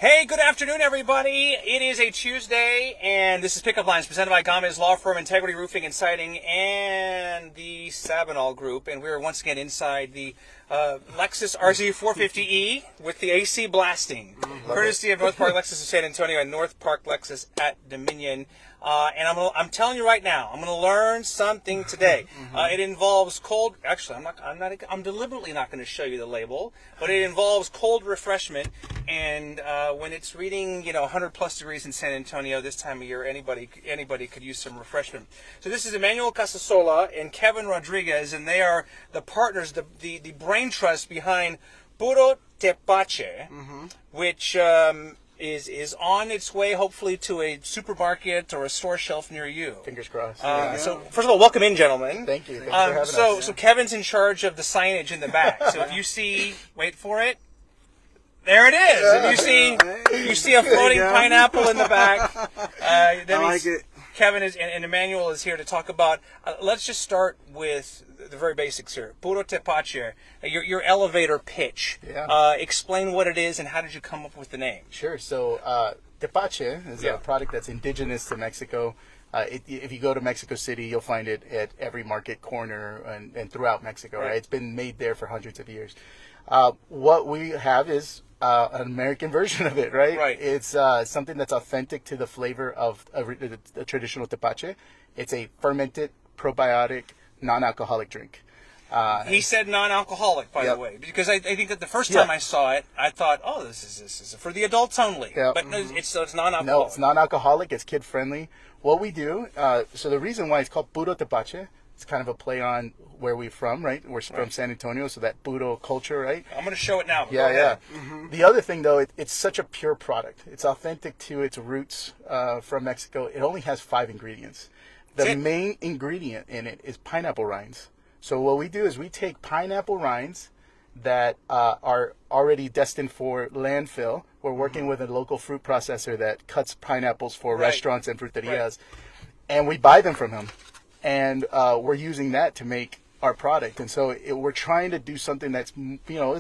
Hey, good afternoon, everybody. It is a Tuesday, and this is Pickup Lines presented by Gamez Law Firm, Integrity Roofing and Siding, and the Sabinal Group. And we're once again inside the Lexus RZ450E with the AC blasting, courtesy of North Park Lexus of San Antonio and North Park Lexus at Dominion. And I'm telling you right now, I'm going to learn something today. It involves cold. Actually, I'm deliberately not going to show you the label, but it involves cold refreshment. And when it's reading, 100 plus degrees in San Antonio this time of year, anybody could use some refreshment. So this is Emmanuel Casasola and Kevin Rodriguez, and they are the partners, the brain trust behind Puro Tepache, which is on its way, hopefully, to a supermarket or a store shelf near you. Fingers crossed. So, first of all, welcome in, gentlemen. Thank you. Thanks for having us. So Kevin's in charge of the signage in the back. So if you see, wait for it. There it is. If you see a floating pineapple in the back, that means Kevin and Emmanuel is here to talk about. Let's just start with the very basics here. Puro Tepache, your elevator pitch. Yeah. Explain what it is and how did you come up with the name? Sure. So Tepache is a product that's indigenous to Mexico. If you go to Mexico City, you'll find it at every market corner and throughout Mexico. Right? It's been made there for hundreds of years. What we have is an American version of it, right? Right. It's something that's authentic to the flavor of a traditional tepache. It's a fermented, probiotic, non-alcoholic drink. He said non-alcoholic, by the way, because I think that the first time I saw it, I thought, oh, this is for the adults only. But no, it's non-alcoholic. No, it's non-alcoholic. It's kid-friendly. What we do, so the reason why it's called Puro Tepache, it's kind of a play on where we're from, right? We're from San Antonio, so that Puro culture, right? I'm going to show it now. Yeah. The other thing, though, it's such a pure product. It's authentic to its roots from Mexico. It only has 5 ingredients. The main ingredient in it is pineapple rinds. So what we do is we take pineapple rinds that are already destined for landfill. We're working with a local fruit processor that cuts pineapples for restaurants and fruterias, and we buy them from him. And we're using that to make our product. And so we're trying to do something that's,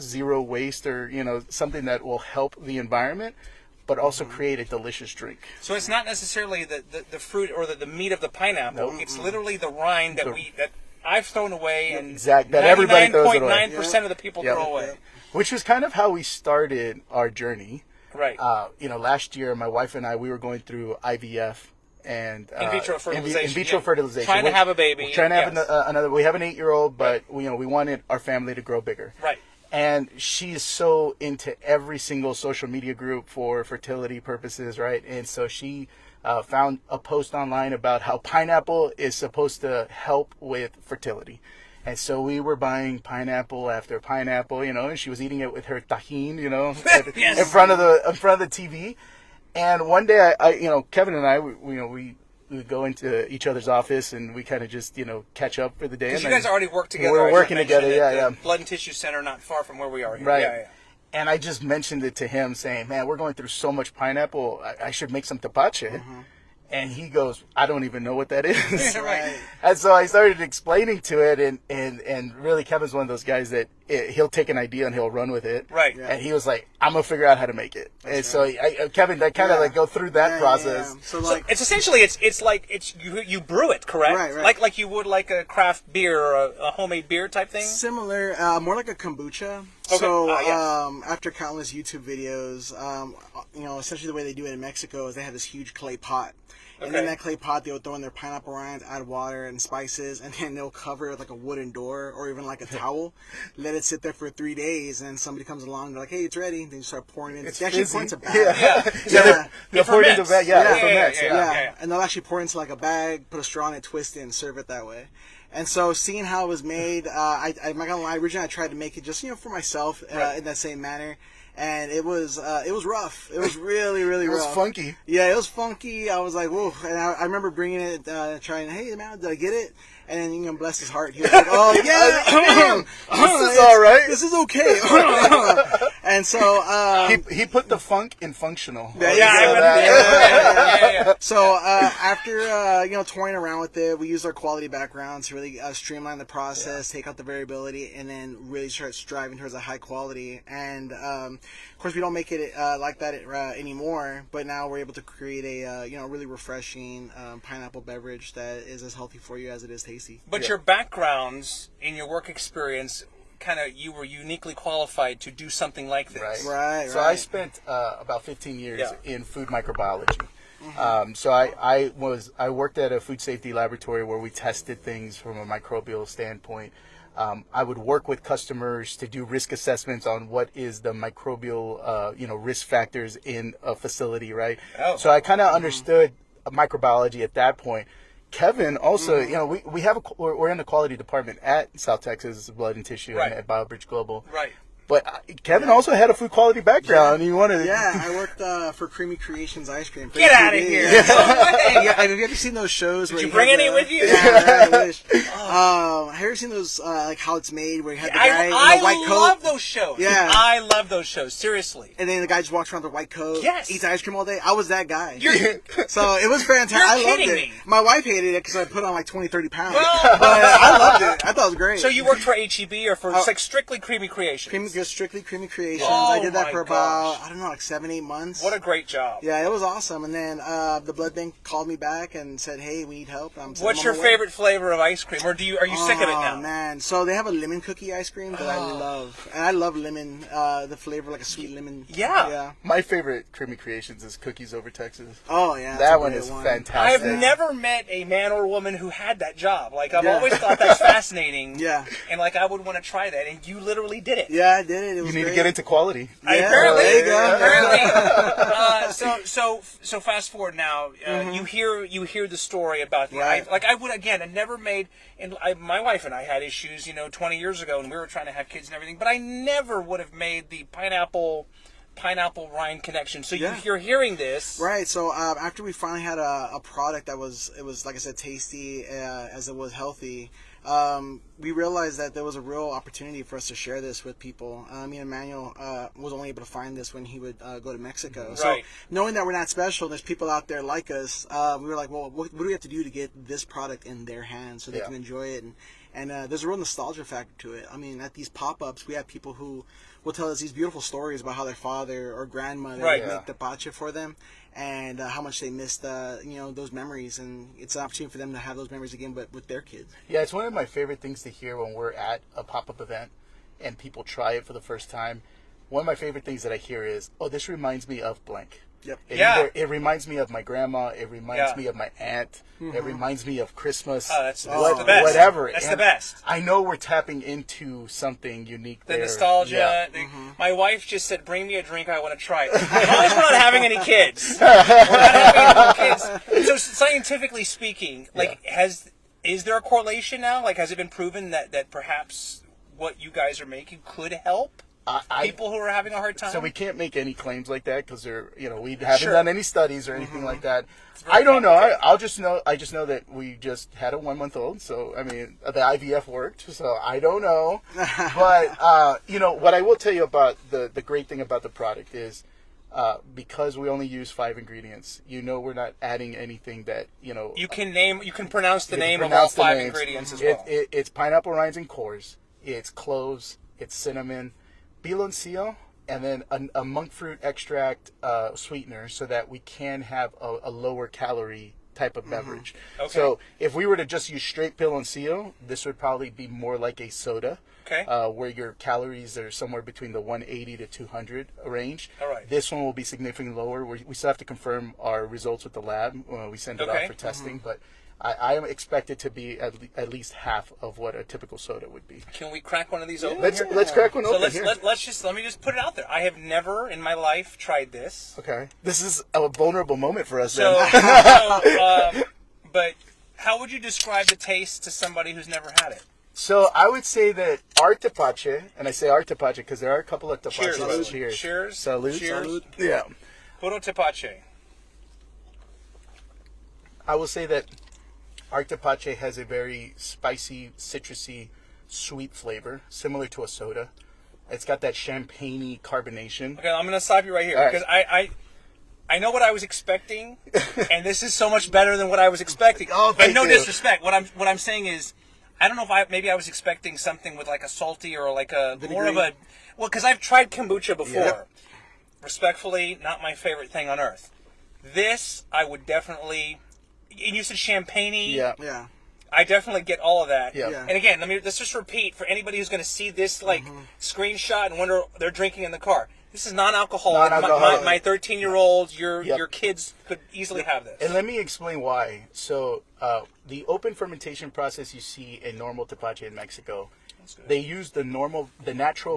zero waste or, something that will help the environment, but also create a delicious drink. So it's not necessarily the fruit or the meat of the pineapple. No. It's literally the rind that I've thrown away, and that everybody throws away. 99.9% of the people throw away. Which was kind of how we started our journey. Right. Last year, my wife and I, we were going through IVF. And in vitro fertilization. In vitro fertilization. Trying to have a baby. Trying to have another. We have an 8-year-old, but we wanted our family to grow bigger. Right. And she's so into every single social media group for fertility purposes, right? And so she found a post online about how pineapple is supposed to help with fertility. And so we were buying pineapple after pineapple, and she was eating it with her tajin, in front of the TV. And one day, Kevin and I, we would go into each other's office and we kind of just, catch up for the day. Because you guys already work together. We were working together, the Blood and Tissue Center, not far from where we are here. Right. Yeah. And I just mentioned it to him, saying, "Man, we're going through so much pineapple. I should make some tepache." And he goes, "I don't even know what that is." Right. And so I started explaining to it, and really Kevin's one of those guys that he'll take an idea and he'll run with it. Right. And he was like, "I'm gonna figure out how to make it." So Kevin, that kind of go through that process. So it's essentially it's like you brew it, correct? Right. Like you would like a craft beer or a homemade beer type thing. Similar, more like a kombucha. Okay. So after countless YouTube videos, essentially the way they do it in Mexico is they have this huge clay pot. And in that clay pot, they'll throw in their pineapple rinds, add water and spices, and then they'll cover it with like a wooden door or even like a towel. Let it sit there for 3 days, and then somebody comes along, they're like, "Hey, it's ready." They start pouring it in. They actually pour into a bag. They'll pour it into a bag. Yeah. And they'll actually pour it into like a bag, put a straw in it, twist it, and serve it that way. And so seeing how it was made, I'm not gonna lie, originally I tried to make it just, for myself in that same manner. And it was rough. It was really, really rough. It was funky. Yeah, it was funky. I was like, whoa. And I remember bringing it, trying, "Hey, man, did I get it?" And then, bless his heart, he was like, "Oh, yeah, this is all right. This is okay." And so he put the funk in functional. Yeah. So after toying around with it, we used our quality background to really streamline the process, take out the variability, and then really start striving towards a high quality. And Of course, we don't make it like that anymore, but now we're able to create a really refreshing pineapple beverage that is as healthy for you as it is tasty. But your backgrounds in your work experience, kind of, you were uniquely qualified to do something like this. Right. So I spent about 15 years in food microbiology. So I worked at a food safety laboratory where we tested things from a microbial standpoint. I would work with customers to do risk assessments on what is the microbial, risk factors in a facility, right? Oh. So I kind of understood microbiology at that point. Kevin also, we're in the quality department at South Texas Blood and Tissue and at BioBridge Global. Right. But Kevin also had a food quality background. Yeah. He wanted. Yeah, I worked for Creamy Creations Ice Cream. Get out of here! Have you ever seen those shows? Did you bring any with you? Yeah, I wish. Have you ever seen those like How It's Made, where you had the guy in the white coat? I love those shows. Yeah, I love those shows. Seriously. And then the guy just walks around with a white coat. Yes. Eats ice cream all day. I was that guy. You're So it was fantastic. You're I loved kidding it. me. My wife hated it because I put on like 20, 30 pounds. Well, but I loved it. I thought it was great. So you worked for HEB or for like strictly Creamy Creations? Just strictly Creamy Creations. Oh, I did that for about, gosh. I don't know, like 7-8 months. What a great job. Yeah, it was awesome. And then the blood bank called me back and said, "Hey, we need help." What's your favorite flavor of ice cream, or are you sick of it now? Oh man, so they have a lemon cookie ice cream that I love, and I love lemon, the flavor like a sweet lemon. Yeah. My favorite Creamy Creations is Cookies Over Texas. Oh yeah, that one is fantastic. I have never met a man or woman who had that job. Like I've always thought that's fascinating. Yeah. And like I would want to try that, and you literally did it. Yeah, I did it. It was You need great. to get into quality. Apparently, there you go. apparently. So fast forward now. You hear the story about the I would again. I never made, and my wife and I had issues, 20 years ago, and we were trying to have kids and everything. But I never would have made the pineapple rind connection. So you're hearing this, right? So after we finally had a product that was like I said, tasty as it was healthy. We realized that there was a real opportunity for us to share this with people. Me and Emmanuel was only able to find this when he would go to Mexico. Right. So knowing that we're not special, there's people out there like us, we were like, well, what do we have to do to get this product in their hands so they can enjoy it? And there's a real nostalgia factor to it. I mean, at these pop-ups, we have people who will tell us these beautiful stories about how their father or grandmother would make tepache for them, and how much they missed, those memories. And it's an opportunity for them to have those memories again, but with their kids. Yeah, it's one of my favorite things to hear when we're at a pop-up event and people try it for the first time. One of my favorite things that I hear is, "Oh, this reminds me of blank." Yep. It reminds me of my grandma. It reminds me of my aunt. It reminds me of Christmas. Oh, that's the best. Whatever. That's the best. I know we're tapping into something unique there. The nostalgia. Yeah. My wife just said, "Bring me a drink. I want to try it." As long as we're not having any kids. We're not having any kids. So scientifically speaking, is there a correlation now? Like, has it been proven that perhaps what you guys are making could help people who are having a hard time? So we can't make any claims like that because we haven't done any studies or anything like that. I don't know. I just know that we just had a 1-month-old. So I mean, the IVF worked. So I don't know. But what I will tell you about the great thing about the product is because we only use 5 ingredients. We're not adding anything that You can pronounce the name of all 5 ingredients as well. It's pineapple rinds and cores. It's cloves. It's cinnamon. Piloncillo, and then a monk fruit extract sweetener so that we can have a lower calorie type of beverage. Okay. So if we were to just use straight piloncillo, this would probably be more like a soda. Okay. Where your calories are somewhere between the 180 to 200 range. All right. This one will be significantly lower. We still have to confirm our results with the lab when we send it out for testing, but I expect it to be at least half of what a typical soda would be. Can we crack one of these open? Let's crack one open. Let me just put it out there. I have never in my life tried this. Okay. This is a vulnerable moment for us. So, but how would you describe the taste to somebody who's never had it? So I would say that our tepache, and I say our tepache because there are a couple of tepaches. Cheers. Cheers. Salud. Cheers. Yeah. Puro Tepache. I will say that our tepache has a very spicy, citrusy, sweet flavor, similar to a soda. It's got that champagne-y carbonation. Okay, I'm going to stop you right here because I know what I was expecting, and this is so much better than what I was expecting. Oh, thank and no you. disrespect. What I'm saying is, I don't know if maybe I was expecting something with like a salty or like a Vinegary? more of a, well, because I've tried kombucha before. Yeah. Respectfully, not my favorite thing on earth. This, I would definitely, and you said champagne-y. Yeah. Yeah. I definitely get all of that. Yeah. Yeah. And again, let's just repeat for anybody who's going to see this screenshot and wonder they're drinking in the car. This is non-alcoholic. Non-alcoholic. My 13-year-olds, your Yep. kids could easily have this. And let me explain why. So, the open fermentation process you see in normal tepache in Mexico, they use the natural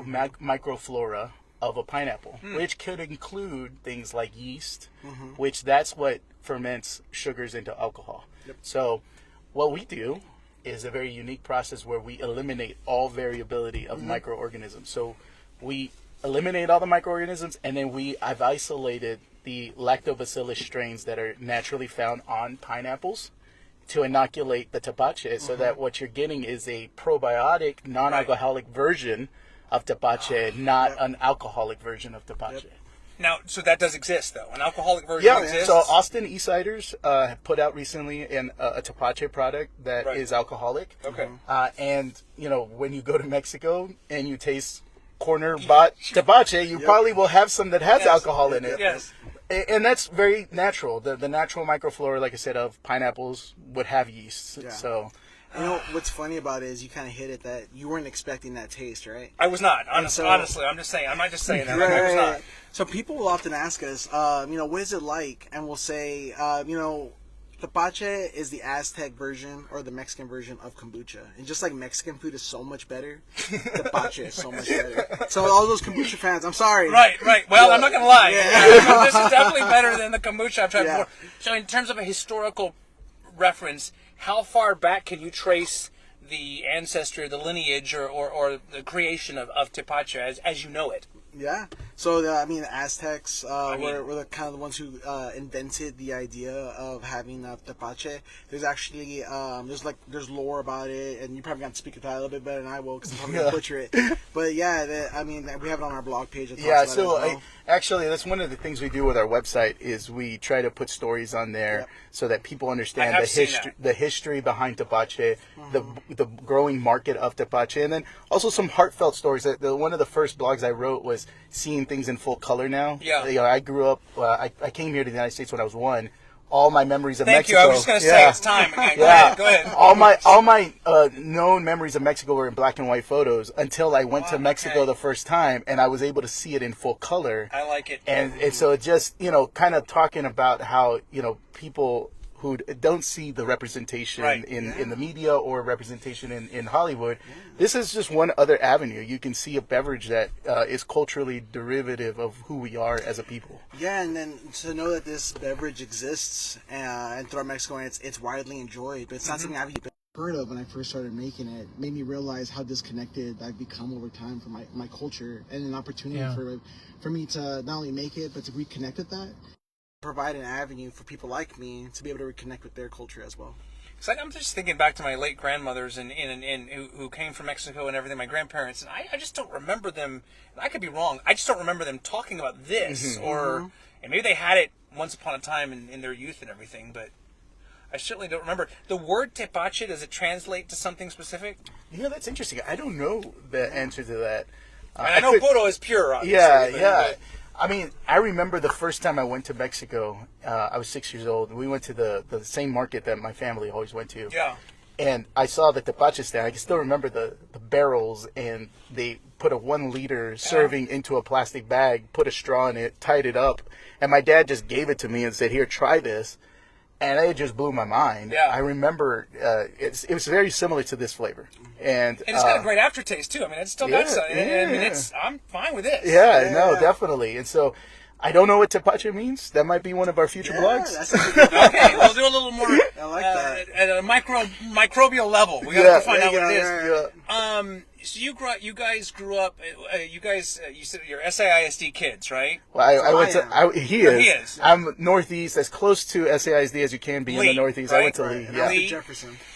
microflora of a pineapple, which could include things like yeast, which that's what ferments sugars into alcohol. Yep. So, what we do is a very unique process where we eliminate all variability of microorganisms. So, we eliminate all the microorganisms, and then I've isolated the lactobacillus strains that are naturally found on pineapples to inoculate the tepache, so that what you're getting is a probiotic, non-alcoholic version of tepache, not an alcoholic version of tepache. Yep. Now, so that does exist, though. An alcoholic version Yeah, exists. so Austin E-Ciders put out recently a tepache product that is alcoholic. Okay. And, when you go to Mexico and you taste corner-bought tepache, you probably will have some that has alcohol in it. Yes. And that's very natural. The natural microflora, like I said, of pineapples would have yeast. Yeah. So, You know what's funny about it is you kind of hit it that you weren't expecting that taste, right? I was not. Honestly, so- honestly, I'm just saying. I'm not just saying that. I was not. So people will often ask us, what is it like? And we'll say, tepache is the Aztec version or the Mexican version of kombucha. And just like Mexican food is so much better, tepache is so much better. So all those kombucha fans, I'm sorry. Right. Well, I'm not going to lie. Yeah. This is definitely better than the kombucha I've tried Yeah. before. So in terms of a historical reference, how far back can you trace the ancestry, the lineage, or the creation of tepache as you know it? Yeah. So the Aztecs were the kind of the ones who invented the idea of having tepache. There's actually there's lore about it, and you probably got to speak about it a little bit better than I will because I'm probably gonna butcher it. But yeah, we have it on our blog page. That talks about it as well. Actually, that's one of the things we do with our website is we try to put stories on there so that people understand the history behind tepache, the growing market of tepache, and then also some heartfelt stories. One of the first blogs I wrote was seeing things in full color now. Yeah. I grew up. I came here to the United States when I was 1. All my memories of Thank Mexico. you. I was just going to say it's time. Okay, go ahead. All my known memories of Mexico were in black and white photos until I went to Mexico the first time, and I was able to see it in full color. I like it. And so it just, kind of talking about how, people who don't see the representation in the media or representation in Hollywood, this is just one other avenue. You can see a beverage that is culturally derivative of who we are as a people. Yeah, and then to know that this beverage exists and throughout Mexico, and it's widely enjoyed, but it's not something I've even heard of when I first started making it. Made me realize how disconnected I've become over time from my culture, and an opportunity for me to not only make it, but to reconnect with that. Provide an avenue for people like me to be able to reconnect with their culture as well. It's like I'm just thinking back to my late grandmothers and who came from Mexico and everything, my grandparents, and I just don't remember them, and I could be wrong, I just don't remember them talking about this, and maybe they had it once upon a time in their youth and everything, but I certainly don't remember. The word tepache, does it translate to something specific? That's interesting. I don't know the answer to that. And I know puro is pure, obviously. Yeah. I remember the first time I went to Mexico. I was 6 years old. We went to the same market that my family always went to. Yeah. And I saw the tepache stand. I can still remember the barrels, and they put a 1 liter serving into a plastic bag, put a straw in it, tied it up, and my dad just gave it to me and said, "Here, try this." And it just blew my mind. Yeah. I remember it was very similar to this flavor. And it's got a great aftertaste, too. I mean, it's still got something. I'm fine with this. Yeah, definitely. And so I don't know what tepache means. That might be one of our future blogs. Okay, we'll do a little more I like that. at a microbial level. We got to find out what it is. Yeah. So you guys grew up. You said you're SAISD kids, right? Well, I went to. He is. I'm Northeast, as close to SAISD as you can be in the Northeast. Right? I went to Lee. Yeah. Lee.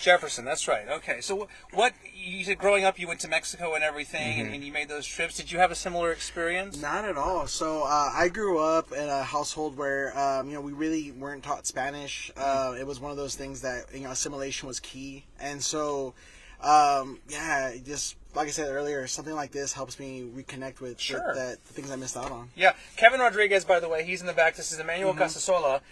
Jefferson. That's right. Okay, so what you said growing up, you went to Mexico and everything, and you made those trips. Did you have a similar experience? Not at all. So I grew up in a household where we really weren't taught Spanish. It was one of those things that assimilation was key, and so. Yeah, just like I said earlier, something like this helps me reconnect with the things I missed out on. Yeah, Kevin Rodriguez, by the way, he's in the back. This is Emmanuel Casasola.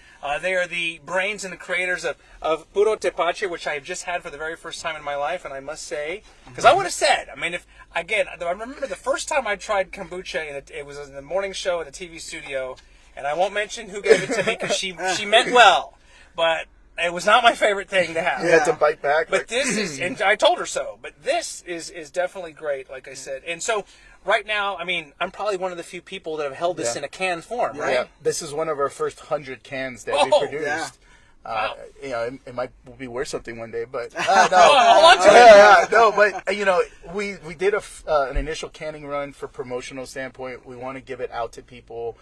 They are the brains and the creators of Puro Tepache, which I have just had for the very first time in my life, and I must say, because I would have said, I mean, I remember the first time I tried kombucha, and it was in the morning show at a TV studio, and I won't mention who gave it to me because she meant well, but it was not my favorite thing to have. You had to bite back. But this is, and I told her so, but this is definitely great, like I said. And so right now, I mean, I'm probably one of the few people that have held this in a can form, right? Yeah, this is one of our first 100 cans that we produced. Yeah. Wow. You know, it might be worth something one day, but no. Hold on to it. No, but you know, we did an initial canning run for promotional standpoint. We want to give it out to people.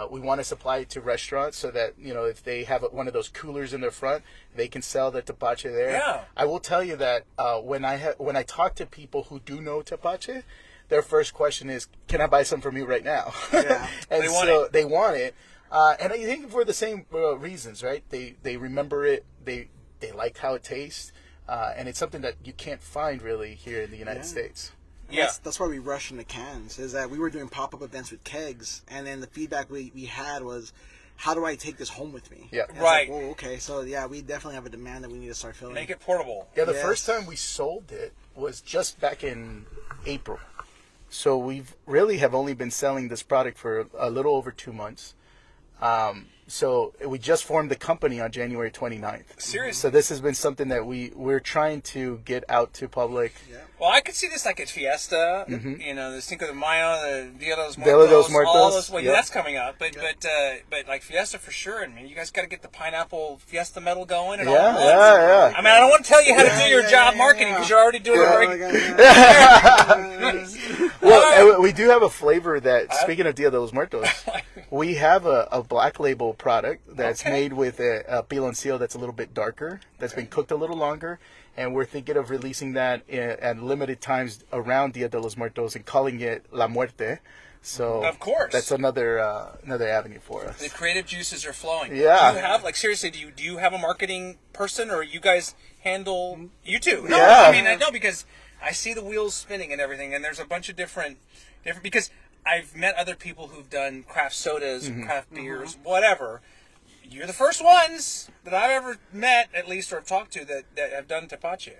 We want to supply it to restaurants so that, you know, if they have one of those coolers in their front, they can sell the tepache there. Yeah. I will tell you that when I talk to people who do know tepache, their first question is, "Can I buy some from you right now?" Yeah. And they want it. And I think for the same reasons, right? They remember it. They like how it tastes, and it's something that you can't find really here in the United States. Yeah, that's why we rush into cans. Is that we were doing pop-up events with kegs, and then the feedback we had was, how do I take this home with me? Yeah, right. Like, oh, okay. So yeah, we definitely have a demand that we need to start filling. Make it portable. Yeah, the first time we sold it was just back in April. So we've really have only been selling this product for a little over 2 months. So we just formed the company on January 29th. Seriously? So this has been something that we're trying to get out to public. Yeah. Well, I could see this like at Fiesta, you know, the Cinco de Mayo, the Dia de los Muertos. all those. Well, that's coming up, but like Fiesta for sure. I mean, you guys got to get the pineapple Fiesta medal going and all that. Yeah. I mean, I don't want to tell you how to do your job marketing because you're already doing it very. Well, we do have a flavor that. Speaking of Dia de los Muertos, we have a black label product that's made with a piloncillo that's a little bit darker, that's been cooked a little longer, and we're thinking of releasing that at limited times around Dia de los Muertos and calling it La Muerte. So of course, that's another avenue for us. The creative juices are flowing. Yeah. Do you have seriously? Do you have a marketing person, or you guys handle you two? No, Yeah. I mean I know because I see the wheels spinning and everything, and there's a bunch of different because I've met other people who've done craft sodas, craft beers, whatever. You're the first ones that I've ever met, at least, or have talked to that have done tepache.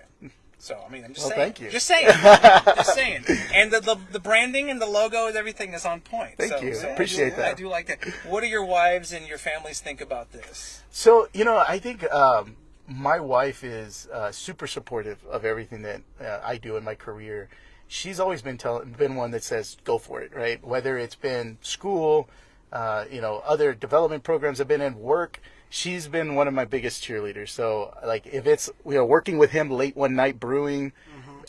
So, I mean, I'm just saying. Thank you. Just saying. Just saying. And the branding and the logo and everything is on point. Thank you. Appreciate that. I do like that. What do your wives and your families think about this? So, you know, I think my wife is super supportive of everything that I do in my career. She's always been one that says, go for it, right? Whether it's been school, you know, other development programs I've been in, work, she's been one of my biggest cheerleaders. So, like, if it's, you know, working with him late one night brewing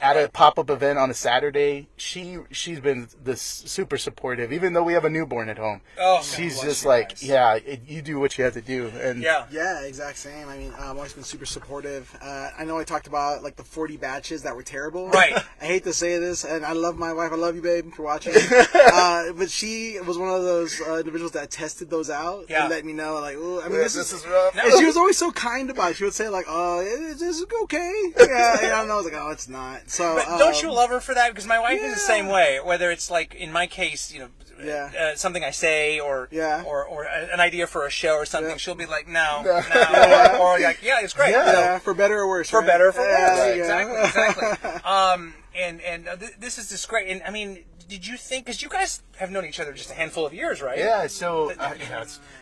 at a pop-up event on a Saturday, she's been super supportive, even though we have a newborn at home. Oh, she's just like, you do what you have to do. And yeah, exact same. I mean, I've always been super supportive. I know I talked about like the 40 batches that were terrible. Right. I hate to say this, and I love my wife. I love you, babe, for watching. But she was one of those individuals that tested those out and let me know, like, oh, I mean, this is rough. And she was always so kind about it. She would say, like, oh, this is okay. Yeah, and I was like, oh, it's not. So, but don't you love her for that? Because my wife is the same way. Whether it's like in my case, you know, something I say or an idea for a show or something, she'll be like, no, or like, yeah, it's great. Yeah, for better or worse. For right? better or for worse. Yeah. Exactly. And this is just great. And I mean, did you think? Because you guys have known each other just a handful of years, right? Yeah. So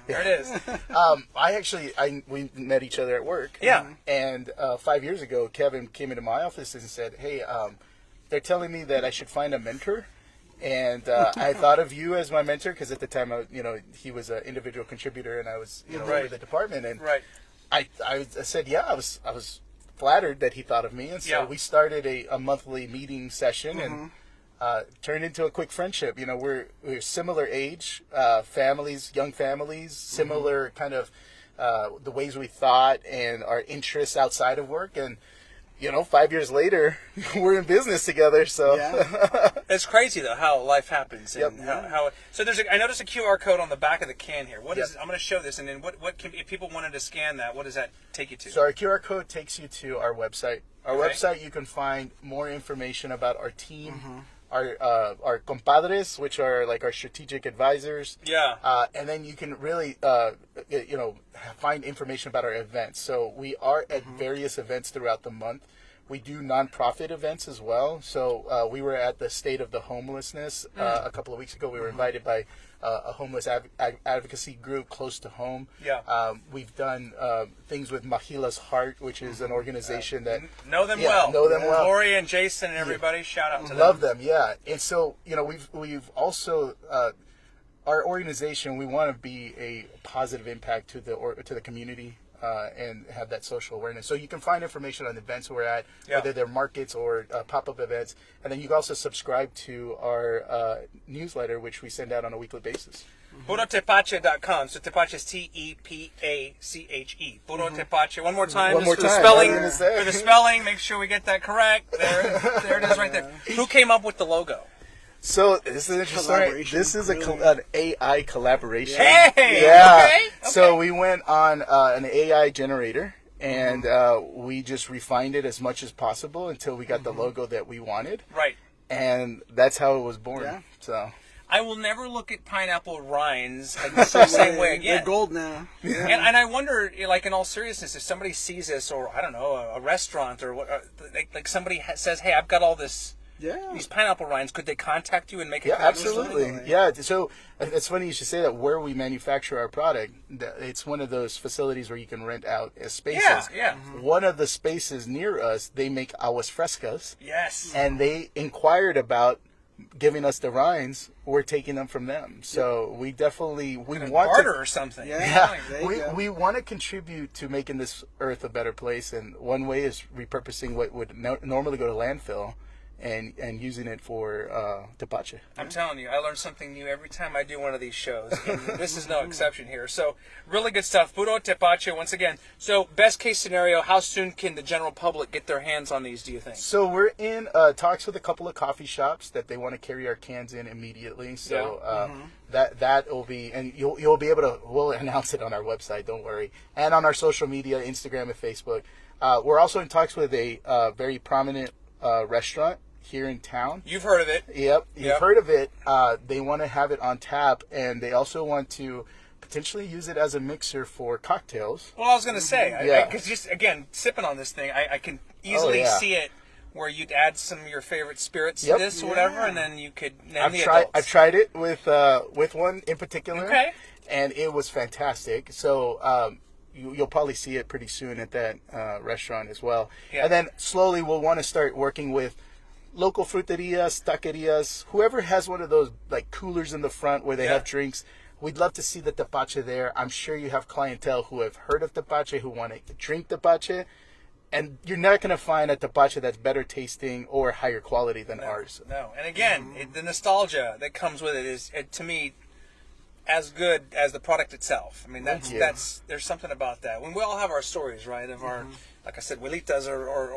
there it is. We met each other at work. Yeah. And 5 years ago, Kevin came into my office and said, "Hey, they're telling me that I should find a mentor." And I thought of you as my mentor because at the time, he was an individual contributor and I was, over the department. And I said, yeah, I was flattered that he thought of me. And so we started a monthly meeting session and turned into a quick friendship. You know, we're similar age, young families, similar kind of the ways we thought and our interests outside of work. And 5 years later, we're in business together. So It's crazy though how life happens and Yep. how so I noticed a QR code on the back of the can here. What is Yep. it? I'm going to show this, and then what can, if people wanted to scan that, what does that take you to? So our QR code takes you to our website. Our Okay. website, you can find more information about our team, our compadres, which are like our strategic advisors. Yeah. And then you can really, find information about our events. So we are at various events throughout the month. We do nonprofit events as well. So we were at the State of the Homelessness a couple of weeks ago. We were invited by a homeless advocacy group close to home. Yeah. We've done things with Mahila's Heart, which is an organization that Know them well. know them well. Gloria and Jason and everybody, shout out to them. Love them, yeah. And so we've also our organization. We want to be a positive impact to the community. And have that social awareness. So you can find information on the events we're at, whether they're markets or pop-up events. And then you can also subscribe to our newsletter, which we send out on a weekly basis. PuroTepache.com. So Tepache is Tepache. Puro Tepache. One more time. One more for the time. spelling. I was gonna say. For the spelling, make sure we get that correct. There it is right there. Who came up with the logo? So this is interesting. Collaboration, This is really. an AI collaboration. Hey! Yeah. Okay. So we went on an AI generator, and we just refined it as much as possible until we got the logo that we wanted. Right. And that's how it was born. Yeah. So I will never look at pineapple rinds the same way again. They're gold now. And I wonder, like in all seriousness, if somebody sees this, or I don't know, a restaurant or what, like somebody says, "Hey, I've got all this." Yeah. These pineapple rinds, could they contact you and make a yeah, connection? absolutely. Yeah. So it's funny you should say that. Where we manufacture our product, it's one of those facilities where you can rent out spaces. Yeah, yeah. One of the spaces near us, they make aguas frescas, Yes. and they inquired about giving us the rinds. We're taking them from them. So we definitely want barter to. or something. Yeah. There you go. We want to contribute to making this earth a better place, and one way is repurposing what would normally go to landfill. And using it for Tepache. I'm telling you, I learn something new every time I do one of these shows. And this is no exception here. So, really good stuff. Puro Tepache, once again. So, best case scenario, how soon can the general public get their hands on these, do you think? So we're in talks with a couple of coffee shops that they want to carry our cans in immediately. So that will be, and you'll be able to. We'll announce it on our website. Don't worry, and on our social media, Instagram and Facebook. We're also in talks with a very prominent restaurant here in town. You've heard of it. Yep, you've heard of it. They want to have it on tap, and they also want to potentially use it as a mixer for cocktails. Well, I was going to say, Yeah. because just, again, sipping on this thing, I can easily see it where you'd add some of your favorite spirits to this or whatever, and then you could name the adults. I've tried it with one in particular, Okay. and it was fantastic. So you'll probably see it pretty soon at that restaurant as well. Yeah. And then slowly we'll want to start working with local fruterias, taquerias, whoever has one of those like coolers in the front where they have drinks. We'd love to see the Tepache there. I'm sure you have clientele who have heard of Tepache, who want to drink Tepache. And you're not going to find a Tepache that's better tasting or higher quality than ours. No. And again, the nostalgia that comes with it is, to me, as good as the product itself. I mean, that's there's something about that. When we all have our stories, right, of our, like I said, abuelitas or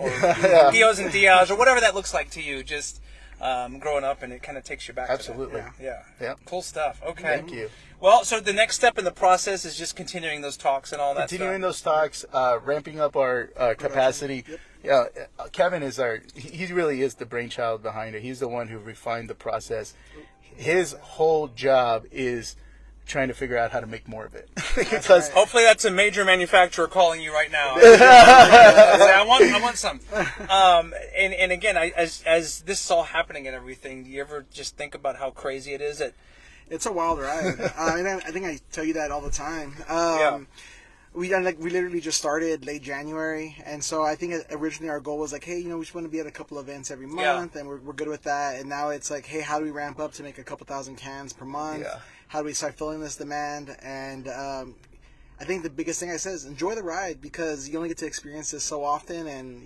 tios and tias or whatever that looks like to you, just growing up, and it kind of takes you back Absolutely. to that. Yeah. Yeah. Cool stuff. Okay. Thank you. Well, so the next step in the process is just continuing those talks and all that Continuing stuff. those talks, ramping up our capacity. Yeah, Kevin is he really is the brainchild behind it. He's the one who refined the process. His whole job is trying to figure out how to make more of it. Because hopefully that's a major manufacturer calling you right now. I want some. And again, as this is all happening and everything, do you ever just think about how crazy it is that It's a wild ride. I think I tell you that all the time. We literally just started late January, and so I think originally our goal was like, hey, we just want to be at a couple events every month, and we're good with that. And now it's like, hey, how do we ramp up to make a couple thousand cans per month? Yeah. How do we start filling this demand? And I think the biggest thing I said is enjoy the ride, because you only get to experience this so often, and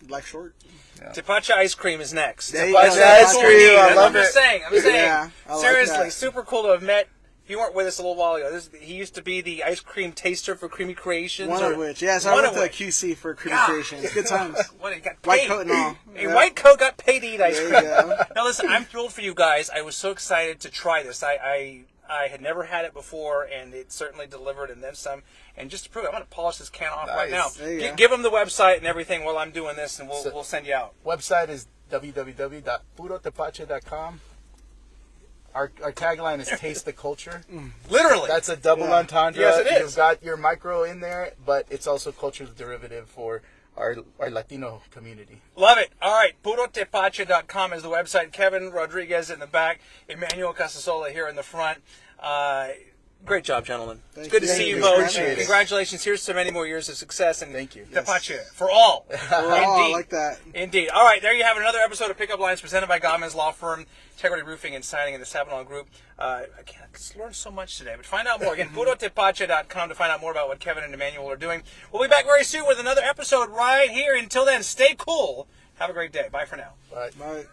life's short. Yeah. Tepache ice cream is next. There you Tepache go. ice cream, I love I'm just it. saying. Yeah, I like Seriously, that. super cool to have met you weren't with us a little while ago. He used to be the ice cream taster for Creamy Creations. One of which, yeah. So I went to QC for Creamy Creations. Good times. What, he got paid. White coat and all. A white coat got paid to eat ice cream. There you go. Now listen, I'm thrilled for you guys. I was so excited to try this. I had never had it before, and it certainly delivered, and then some. And just to prove it, I'm going to polish this can off right now. Give them the website and everything while I'm doing this, and we'll send you out. Website is www.purotepache.com. Our tagline is "Taste the Culture." Literally, that's a double entendre. Yes, it is. You've got your micro in there, but it's also cultural derivative for our Latino community. Love it. All right, purotepache.com is the website. Kevin Rodriguez in the back, Emmanuel Casasola here in the front. Great job, gentlemen. It's good to see you both. Congratulations. Here's to many more years of success. And thank you. Tepache for all. Indeed. I like that. Indeed. All right, there you have another episode of Pickup Lines presented by Gamez Law Firm, Integrity Roofing and Siding in the Sabinal Group. I learned so much today, but find out more. Again, purotepache.com to find out more about what Kevin and Emmanuel are doing. We'll be back very soon with another episode right here. Until then, stay cool. Have a great day. Bye for now. Bye. Bye.